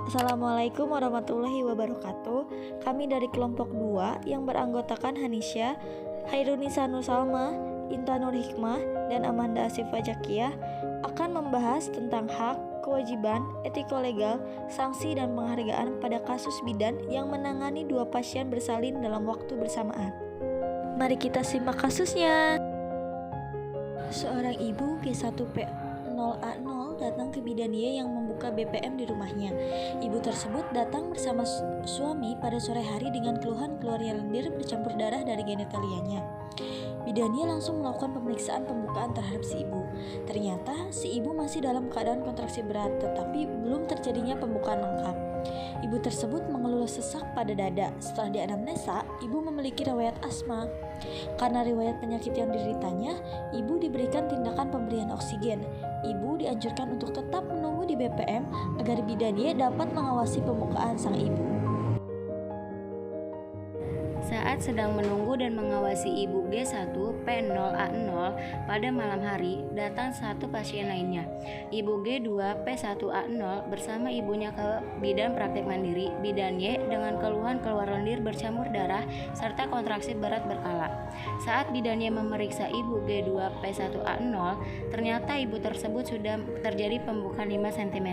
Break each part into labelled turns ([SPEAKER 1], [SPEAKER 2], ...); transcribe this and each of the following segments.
[SPEAKER 1] Assalamualaikum warahmatullahi wabarakatuh. Kami dari kelompok 2 yang beranggotakan Hanisya, Hairunisa Nur Salma, Intan Nur Hikmah, dan Amanda Asifah Jakiyah akan membahas tentang hak, kewajiban, etiko-legal, sanksi, dan penghargaan pada kasus bidan yang menangani 2 pasien bersalin dalam waktu bersamaan. Mari kita simak kasusnya. Seorang ibu G1P0A0 datang ke bidan Y yang membuka BPM di rumahnya. Ibu tersebut datang bersama suami pada sore hari dengan keluhan keluarnya lendir bercampur darah dari genitalianya. Bidan Y langsung melakukan pemeriksaan pembukaan terhadap si ibu. Ternyata si ibu masih dalam keadaan kontraksi berat, tetapi belum terjadinya pembukaan lengkap. Ibu tersebut mengeluh sesak pada dada. Setelah dianamnesa, ibu memiliki riwayat asma. Karena riwayat penyakit yang dideritanya, ibu diberikan tindakan pemberian oksigen. Ibu dianjurkan untuk tetap menunggu di BPM agar bidan Y dapat mengawasi pembukaan sang ibu.
[SPEAKER 2] Saat sedang menunggu dan mengawasi ibu G1P0A0 pada malam hari, datang satu pasien lainnya. Ibu G2P1A0 bersama ibunya ke bidan praktek mandiri, bidan Y, dengan keluhan keluar lendir bercampur darah serta kontraksi berat berkala. Saat bidan Y memeriksa ibu G2P1A0, ternyata ibu tersebut sudah terjadi pembukaan 5 cm.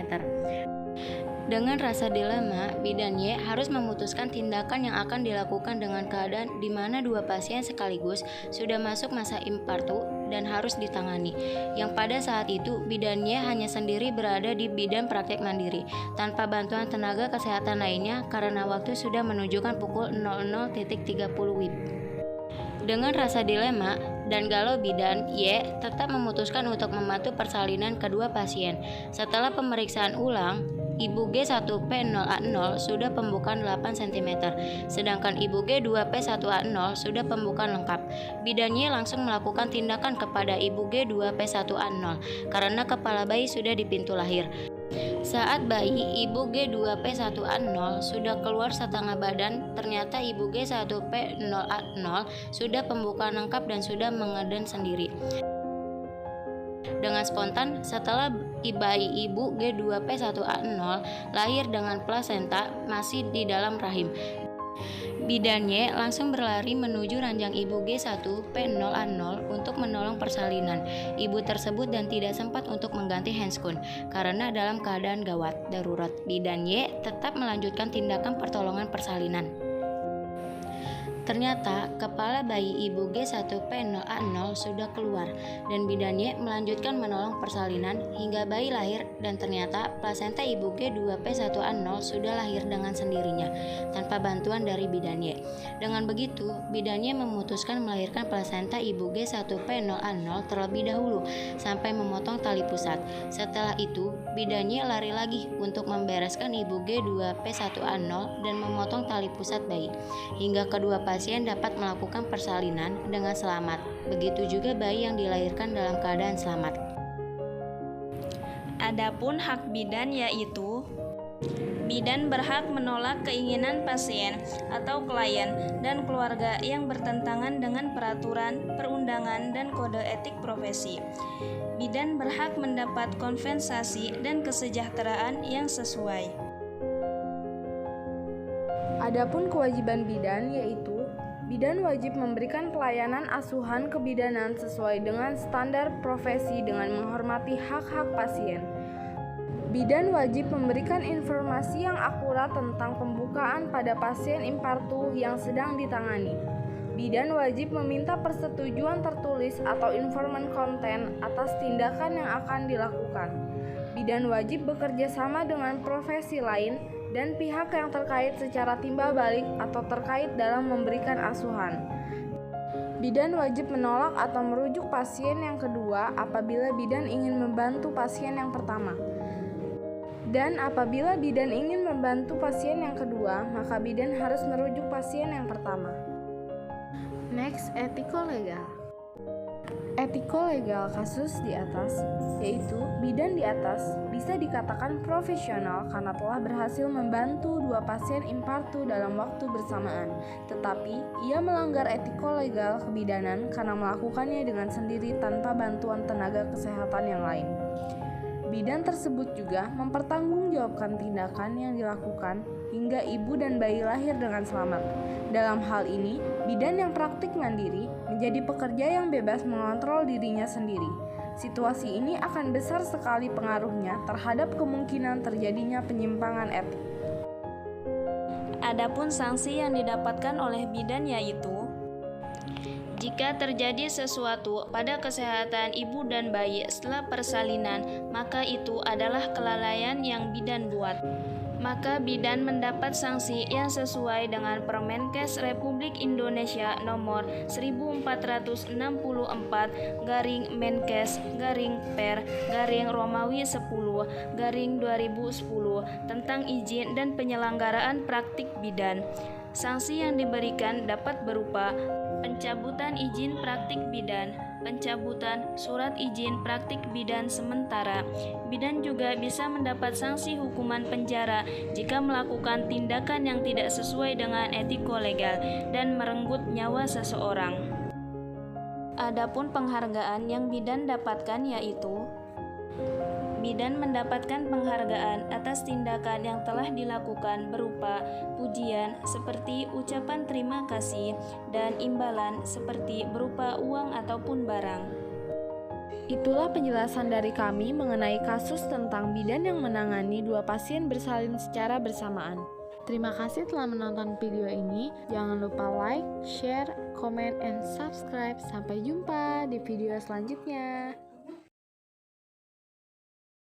[SPEAKER 2] Dengan rasa dilema, bidan Y harus memutuskan tindakan yang akan dilakukan dengan keadaan di mana 2 pasien sekaligus sudah masuk masa infartu dan harus ditangani. Yang pada saat itu, bidan Y hanya sendiri berada di bidan praktek mandiri, tanpa bantuan tenaga kesehatan lainnya karena waktu sudah menunjukkan pukul 00.30 WIB. Dengan rasa dilema dan galau, bidan Y tetap memutuskan untuk membantu persalinan kedua pasien. Setelah pemeriksaan ulang, ibu G1P0A0 sudah pembukaan 8 cm, sedangkan ibu G2P1A0 sudah pembukaan lengkap. Bidan Y langsung melakukan tindakan kepada ibu G2P1A0 karena kepala bayi sudah di pintu lahir. Saat bayi ibu G2P1A0 sudah keluar setengah badan, ternyata ibu G1P0A0 sudah pembukaan lengkap dan sudah mengeden sendiri. Dengan spontan, setelah bayi ibu G2P1A0 lahir dengan plasenta masih di dalam rahim, bidan Y langsung berlari menuju ranjang ibu G1P0A0 untuk menolong persalinan ibu tersebut dan tidak sempat untuk mengganti handskun karena dalam keadaan gawat darurat. Bidan Y tetap melanjutkan tindakan pertolongan persalinan. Ternyata kepala bayi ibu G1P0A0 sudah keluar dan bidan Y melanjutkan menolong persalinan hingga bayi lahir, dan ternyata plasenta ibu G2P1A0 sudah lahir dengan sendirinya tanpa bantuan dari bidan Y. Dengan begitu, bidan Y memutuskan melahirkan plasenta ibu G1P0A0 terlebih dahulu sampai memotong tali pusat. Setelah itu, bidan Y lari lagi untuk membereskan ibu G2P1A0 dan memotong tali pusat bayi hingga kedua pasien dapat melakukan persalinan dengan selamat. Begitu juga bayi yang dilahirkan dalam keadaan selamat.
[SPEAKER 3] Adapun hak bidan yaitu bidan berhak menolak keinginan pasien atau klien dan keluarga yang bertentangan dengan peraturan, perundangan, dan kode etik profesi. Bidan berhak mendapat kompensasi dan kesejahteraan yang sesuai.
[SPEAKER 4] Adapun kewajiban bidan yaitu bidan wajib memberikan pelayanan asuhan kebidanan sesuai dengan standar profesi dengan menghormati hak-hak pasien. Bidan wajib memberikan informasi yang akurat tentang pembukaan pada pasien infartu yang sedang ditangani. Bidan wajib meminta persetujuan tertulis atau informan konten atas tindakan yang akan dilakukan. Bidan wajib bekerja sama dengan profesi lain dan pihak yang terkait secara timbal balik atau terkait dalam memberikan asuhan. Bidan wajib menolak atau merujuk pasien yang kedua apabila bidan ingin membantu pasien yang pertama. Dan apabila bidan ingin membantu pasien yang kedua, maka bidan harus merujuk pasien yang pertama.
[SPEAKER 1] Next, etiko legal.
[SPEAKER 4] Etiko-legal kasus di atas, yaitu bidan di atas, bisa dikatakan profesional karena telah berhasil membantu 2 pasien infartu dalam waktu bersamaan. Tetapi, ia melanggar etiko-legal kebidanan karena melakukannya dengan sendiri tanpa bantuan tenaga kesehatan yang lain. Bidan tersebut juga mempertanggungjawabkan tindakan yang dilakukan hingga ibu dan bayi lahir dengan selamat. Dalam hal ini, bidan yang praktik mandiri menjadi pekerja yang bebas mengontrol dirinya sendiri. Situasi ini akan besar sekali pengaruhnya terhadap kemungkinan terjadinya penyimpangan etik.
[SPEAKER 3] Adapun sanksi yang didapatkan oleh bidan yaitu jika terjadi sesuatu pada kesehatan ibu dan bayi setelah persalinan, maka itu adalah kelalaian yang bidan buat. Maka bidan mendapat sanksi yang sesuai dengan Permenkes Republik Indonesia nomor 1444/Menkes/Per/Romawi 10/2010 tentang izin dan penyelenggaraan praktik bidan. Sanksi yang diberikan dapat berupa pencabutan izin praktik bidan, pencabutan surat izin praktik bidan sementara. Bidan juga bisa mendapat sanksi hukuman penjara jika melakukan tindakan yang tidak sesuai dengan etiko legal dan merenggut nyawa seseorang. Adapun penghargaan yang bidan dapatkan yaitu bidan mendapatkan penghargaan atas tindakan yang telah dilakukan berupa pujian seperti ucapan terima kasih dan imbalan seperti berupa uang ataupun barang.
[SPEAKER 4] Itulah penjelasan dari kami mengenai kasus tentang bidan yang menangani 2 pasien bersalin secara bersamaan. Terima kasih telah menonton video ini. Jangan lupa like, share, comment, and subscribe. Sampai jumpa di video selanjutnya.